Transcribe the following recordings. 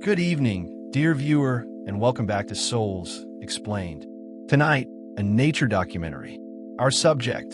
Good evening, dear viewer, and welcome back to Souls Explained. Tonight, a nature documentary. Our subject,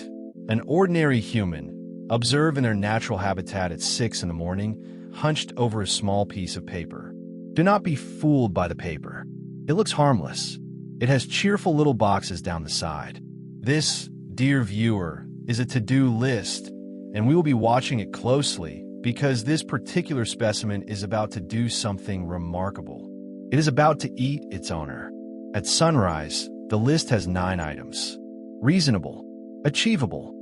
an ordinary human, observed in their natural habitat at 6 in the morning, hunched over a small piece of paper. Do not be fooled by the paper. It looks harmless. It has cheerful little boxes down the side. This, dear viewer, is a to-do list, and we will be watching it closely because this particular specimen is about to do something remarkable. It is about to eat its owner. At sunrise, the list has 9 items. Reasonable, achievable,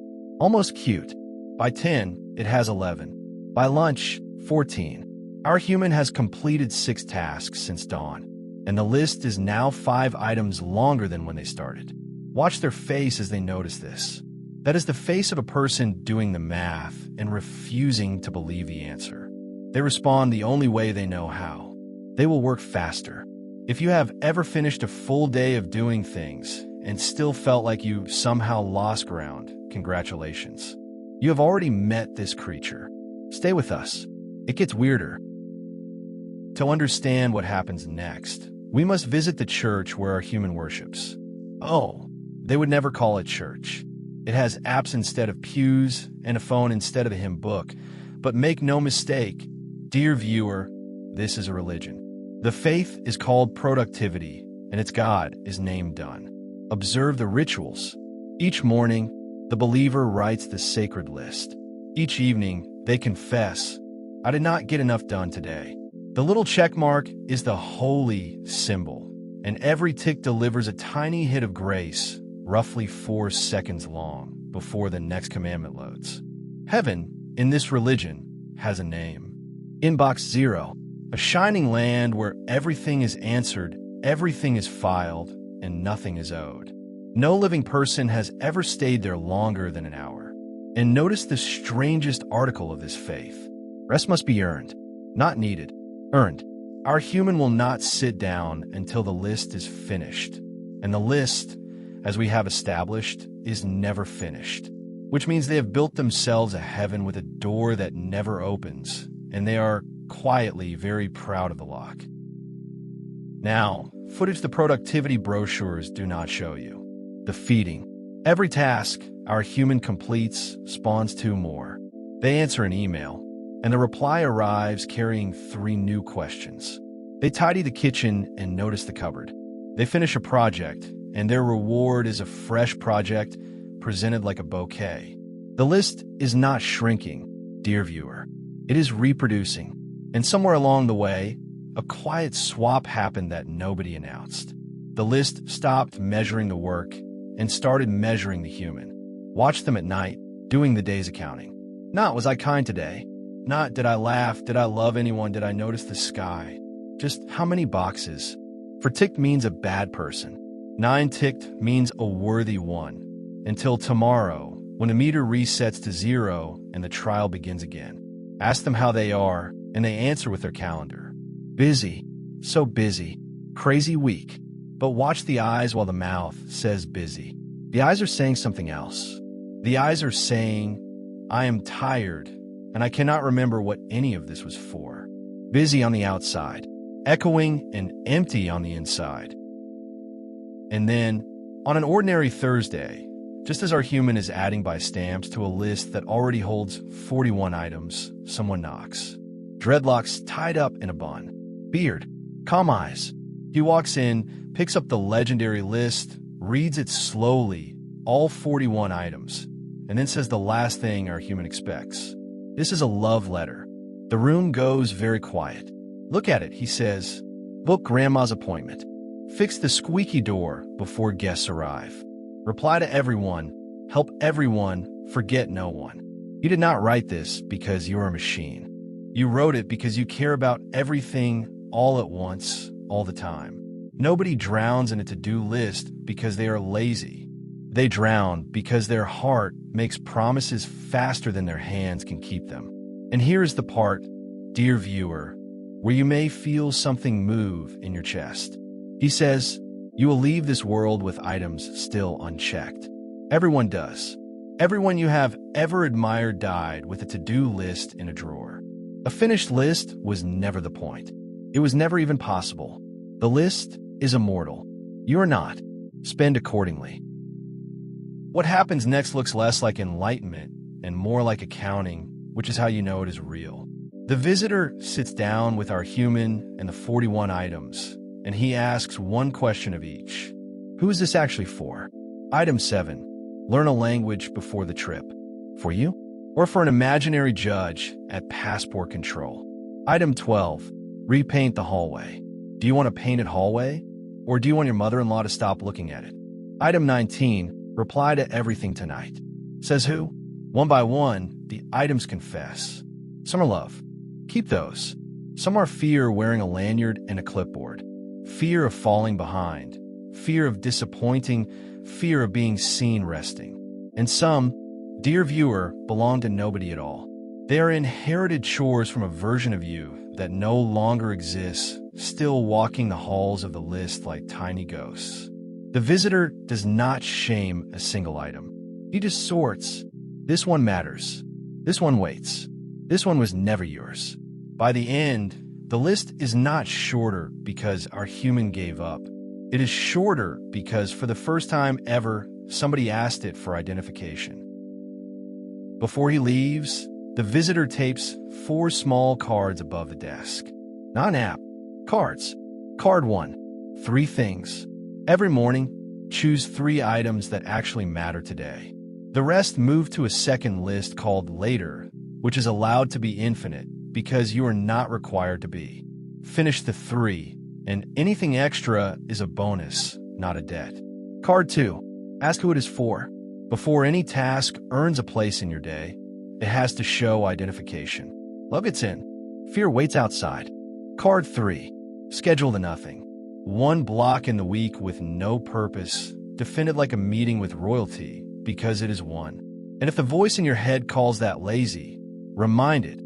almost cute. By 10, it has 11. By lunch, 14. Our human has completed 6 tasks since dawn, and the list is now 5 items longer than when they started. Watch their face as they notice this. That is the face of a person doing the math and refusing to believe the answer. They respond the only way they know how. They will work faster. If you have ever finished a full day of doing things and still felt like you somehow lost ground, congratulations. You have already met this creature. Stay with us. It gets weirder. To understand what happens next, we must visit the church where our human worships. Oh, they would never call it church. It has apps instead of pews and a phone instead of a hymn book. But make no mistake, dear viewer, this is a religion. The faith is called productivity, and its God is named done. Observe the rituals. Each morning, the believer writes the sacred list. Each evening, they confess, I did not get enough done today. The little check mark is the holy symbol, and every tick delivers a tiny hit of grace, roughly 4 seconds long, before the next commandment loads. Heaven, in this religion, has a name. Inbox 0, a shining land where everything is answered, everything is filed, and nothing is owed. No living person has ever stayed there longer than an hour. And notice the strangest article of this faith. Rest must be earned, not needed. Earned. Our human will not sit down until the list is finished. And the list, as we have established, is never finished, which means they have built themselves a heaven with a door that never opens, and they are quietly very proud of the lock. Now, footage the productivity brochures do not show you. The feeding. Every task our human completes spawns 2 more. They answer an email, and the reply arrives carrying 3 new questions. They tidy the kitchen and notice the cupboard. They finish a project, and their reward is a fresh project presented like a bouquet. The list is not shrinking, dear viewer. It is reproducing. And somewhere along the way, a quiet swap happened that nobody announced. The list stopped measuring the work and started measuring the human. Watch them at night, doing the day's accounting. Not was I kind today. Not did I laugh, did I love anyone, did I notice the sky. Just how many boxes. For ticked means a bad person. 9 ticked means a worthy one. Until tomorrow, when the meter resets to 0 and the trial begins again. Ask them how they are, and they answer with their calendar. Busy. So busy. Crazy week. But watch the eyes while the mouth says busy. The eyes are saying something else. The eyes are saying, I am tired, and I cannot remember what any of this was for. Busy on the outside, echoing and empty on the inside. And then, on an ordinary Thursday, just as our human is adding by stamps to a list that already holds 41 items, someone knocks. Dreadlocks tied up in a bun. Beard. Calm eyes. He walks in, picks up the legendary list, reads it slowly, all 41 items, and then says the last thing our human expects. This is a love letter. The room goes very quiet. Look at it, he says. Book grandma's appointment. Fix the squeaky door before guests arrive. Reply to everyone. Help everyone. Forget no one. You did not write this because you're a machine. You wrote it because you care about everything all at once, all the time. Nobody drowns in a to-do list because they are lazy. They drown because their heart makes promises faster than their hands can keep them. And here is the part, dear viewer, where you may feel something move in your chest. He says, you will leave this world with items still unchecked. Everyone does. Everyone you have ever admired died with a to-do list in a drawer. A finished list was never the point. It was never even possible. The list is immortal. You are not. Spend accordingly. What happens next looks less like enlightenment and more like accounting, which is how you know it is real. The visitor sits down with our human and the 41 items, and he asks one question of each. Who is this actually for? Item 7. Learn a language before the trip. For you? Or for an imaginary judge at passport control? Item 12. Repaint the hallway. Do you want a painted hallway? Or do you want your mother-in-law to stop looking at it? Item 19. Reply to everything tonight. Says who? One by one, the items confess. Some are love. Keep those. Some are fear wearing a lanyard and a clipboard. Fear of falling behind. Fear of disappointing. Fear of being seen resting. And some, dear viewer, belong to nobody at all. They are inherited chores from a version of you that no longer exists, still walking the halls of the list like tiny ghosts. The visitor does not shame a single item. He just sorts. This one matters. This one waits. This one was never yours. By the end, the list is not shorter because our human gave up. It is shorter because for the first time ever, somebody asked it for identification. Before he leaves, the visitor tapes 4 small cards above the desk. Not an app. Cards. Card 1. 3 things. Every morning, choose 3 items that actually matter today. The rest move to a second list called Later, which is allowed to be infinite because you are not required to be. Finish the 3, and anything extra is a bonus, not a debt. Card 2. Ask who it is for. Before any task earns a place in your day, it has to show identification. Love gets in. Fear waits outside. Card 3. Schedule the nothing. 1 block in the week with no purpose, defended like a meeting with royalty because it is one. And if the voice in your head calls that lazy, remind it.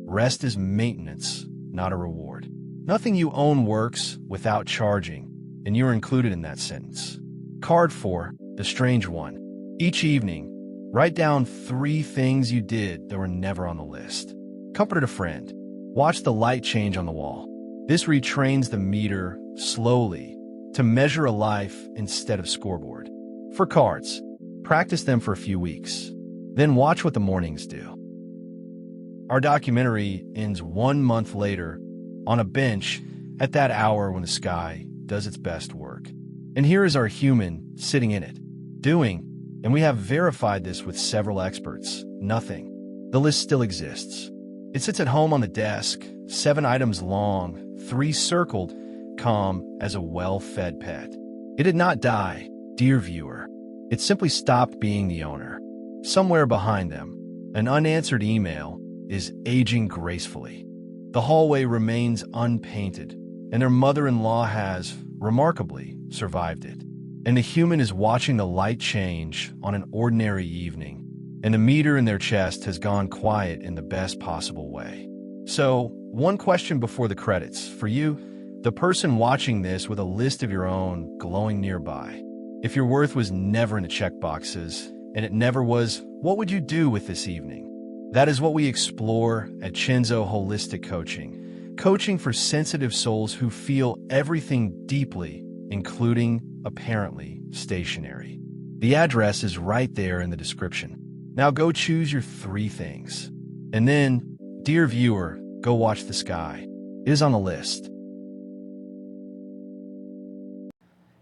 Rest is maintenance, not a reward. Nothing you own works without charging, and you're included in that sentence. Card 4. The strange one. Each evening, write down 3 things you did that were never on the list. Comforted a friend. Watch the light change on the wall. This retrains the meter slowly to measure a life instead of scoreboard. For cards, practice them for a few weeks. Then watch what the mornings do. Our documentary ends 1 month later on a bench at that hour when the sky does its best work. And here is our human sitting in it, doing, and we have verified this with several experts, nothing. The list still exists. It sits at home on the desk, 7 items long, 3 circled, calm as a well-fed pet. It did not die, dear viewer. It simply stopped being the owner. Somewhere behind them, an unanswered email is aging gracefully. The hallway remains unpainted, and their mother-in-law has, remarkably, survived it. And the human is watching the light change on an ordinary evening, and the meter in their chest has gone quiet in the best possible way. So, one question before the credits. For you, the person watching this with a list of your own glowing nearby. If your worth was never in the checkboxes, and it never was, what would you do with this evening? That is what we explore at Chenzo Holistic Coaching. Coaching for sensitive souls who feel everything deeply, including, apparently, stationary. The address is right there in the description. Now go choose your 3 things. And then, dear viewer, go watch the sky. It is on the list.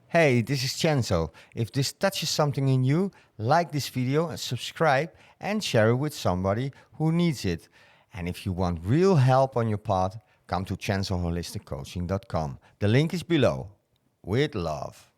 Hey, this is Chenzo. If this touches something in you, like this video and subscribe and share it with somebody who needs it. And if you want real help on your path, come to ChenzoHolisticCoaching.com. The link is below. With love.